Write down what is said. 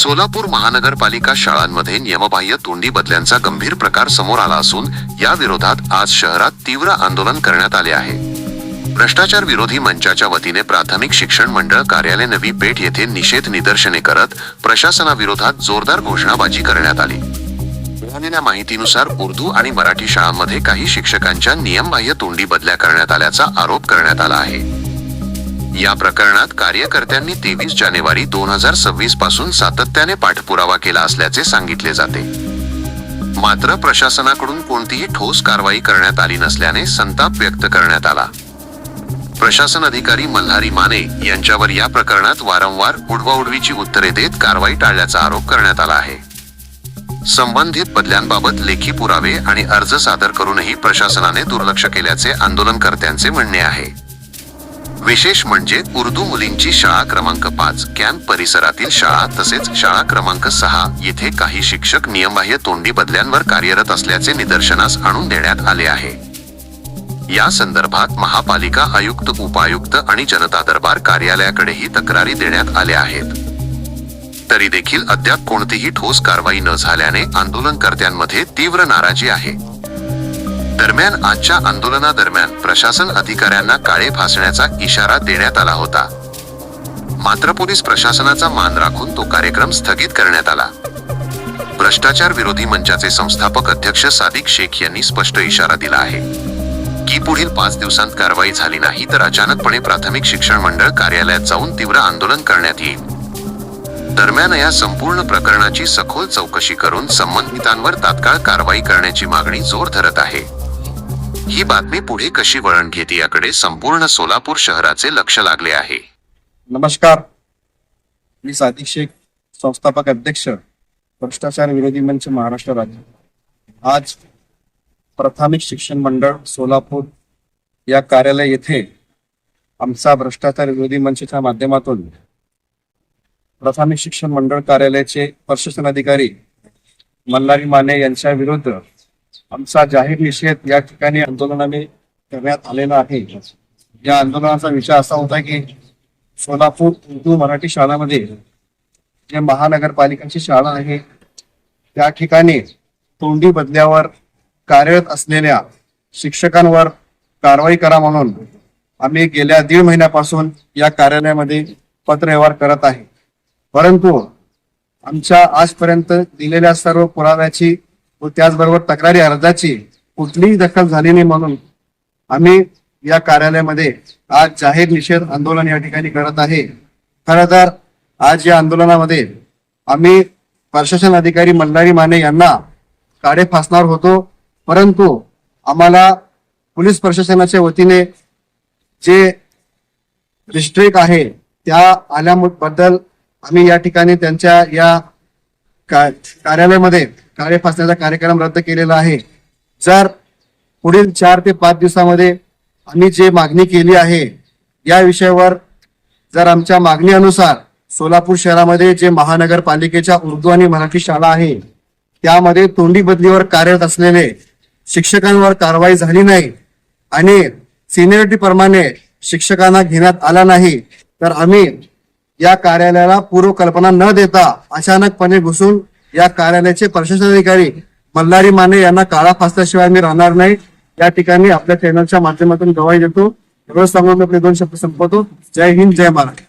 सोलापूर महानगरपालिका शाळांमध्ये नियमबाह्य तोंडी बदल्यांचा गंभीर प्रकार समोर आला असून या विरोधात आज शहरात तीव्र आंदोलन करण्यात आले आहे। भ्रष्टाचार विरोधी मंचाच्या वतीने प्राथमिक शिक्षण मंडळ कार्यालय नवी पेठ येथे निषेध निदर्शने करत प्रशासनाविरोधात जोरदार घोषणाबाजी करण्यात आली। मिळालेल्या माहितीनुसार उर्दू आणि मराठी शाळांमध्ये काही शिक्षकांच्या नियमबाह्य तोंडी बदल्या करण्यात आल्याचा आरोप करण्यात आला आहे। या प्रकरणात कार्यकर्त्यांनी 23 जानेवारी 2026 पासून सातत्याने पाठपुरावा केला असल्याचे सांगितले जाते। मात्र प्रशासनाकडून कोणतीही ठोस कारवाई करण्यात आली नसल्याने संताप व्यक्त करण्यात आला। प्रशासन अधिकारी मल्हारी माने यांच्यावर या प्रकरणात वारंवार उडवाउडवीची उत्तरे देत कारवाई टाळल्याचा आरोप करण्यात आला आहे। संबंधित बदल्यांबाबत लेखी पुरावे आणि अर्ज सादर करूनही प्रशासनाने दुर्लक्ष केल्याचे आंदोलनकर्त्यांचे म्हणणे आहे। विशेष म्हणजे उर्दू मुलींची शाळा क्रमांक 5 कॅम्प परिसरातील शाळा तसेच शाळा क्रमांक 6 येथे काही शिक्षक नियमबाह्य तोंडी बदल्यांवर कार्यरत असल्याचे निदर्शनास आणून देण्यात आले आहे। या संदर्भात महापालिका आयुक्त, उपायुक्त आणि जनता दरबार कार्यालयाकडेही तक्रारी देण्यात आल्या आहेत। तरी देखील अद्याप कोणतीही ठोस कारवाई न झाल्याने आंदोलनकर्त्यांमध्ये तीव्र नाराजी आहे। दरम्यान आजच्या आंदोलनादरम्यान प्रशासन अधिकाऱ्यांना काळे फासण्याचा इशारा देण्यात आला होता। मात्र पोलीस प्रशासनाचा मान राखून तो कार्यक्रम स्थगित करण्यात आला। भ्रष्टाचार विरोधी मंचाचे संस्थापक अध्यक्ष सादिक शेख यांनी स्पष्ट इशारा दिला आहे की पुढील 5 दिवसांत कारवाई झाली नाही तर अचानकपणे प्राथमिक शिक्षण मंडळ कार्यालयात जाऊन तीव्र आंदोलन करण्यात येईल। दरम्यान या संपूर्ण प्रकरणाची सखोल चौकशी करून संबंधितांवर तात्काळ कारवाई करण्याची मागणी जोर धरत आहे। ही बातमी पुढे कशी वळण घेते याकडे संपूर्ण सोलापूर शहराचे लक्ष लागले आहे। नमस्कार, मी सादिक शेख, संस्थापक अध्यक्ष भ्रष्टाचार विरोधी मंच महाराष्ट्र राज्य। आज प्राथमिक शिक्षण मंडळ सोलापूर या कार्यालय येथे आमचा भ्रष्टाचार विरोधी मंचच्या माध्यमातून प्राथमिक शिक्षण मंडळ कार्यालयाचे प्रशासन अधिकारी मल्हारी माने यांच्या विरुद्ध आमचा जाहीर निषेध या ठिकाणी आंदोलनाने करण्यात आलेला आहे। या आंदोलनाचा विषय असा होता की सोलापूर उर्दू मराठी शाळांमध्ये जे महानगरपालिकाची शाळा आहे त्या ठिकाणी तोंडी बदल्यावर कार्यरत असलेल्या शिक्षकांवर कारवाई करा म्हणून आम्ही गेल्या 1.5 महिन्यापासून या कार्यालयामध्ये पत्रव्यवहार करत आहे। परंतु आमच्या आजपर्यंत दिलेल्या सर्व पुराव्याची व त्याचबरोबर तक्रारी अर्जाची कुठलीही दखल झाली नाही म्हणून आम्ही या कार्यालयामध्ये आज जाहीर निषेध आंदोलन या ठिकाणी करत आहे। खरं तर आज या आंदोलनामध्ये आम्ही प्रशासन अधिकारी मल्हारी माने यांना काळे फासणार होतो, परंतु आम्हाला पोलीस प्रशासनाच्या वतीने जे रिस्ट्रिक्ट आहे त्या आल्याबद्दल आम्ही या ठिकाणी त्यांच्या या कार्यालयामध्ये काळे फासण्याचा कार्यक्रम रद्द केलेला आहे। जर पुढील 4 ते 5 दिवसामध्ये आम्ही जे मागणी केली आहे या विषयावर जर आमच्या मागणी अनुसार सोलापूर शहरामध्ये जे महानगरपालिकेच्या उर्दू आणि मराठी शाळा आहे त्यामध्ये तोंडी बदलीवर कार्यरत असलेले शिक्षकांवर कारवाई झाली नाही आणि सिनियरिटी प्रमाणे शिक्षकांना घेण्यात आला नाही तर आम्ही या कार्यालयाला पूर्वकल्पना न देता अचानकपणे घुसून या कार्यालयाचे प्रशासन अधिकारी मल्हारी माने यांना काळा फासल्याशिवाय आम्ही राहणार नाही। या ठिकाणी आपल्या चॅनलच्या माध्यमातून गवाही देतो। एवढं सांगून आपले 2 शब्द संपवतो। जय हिंद, जय महाराष्ट्र।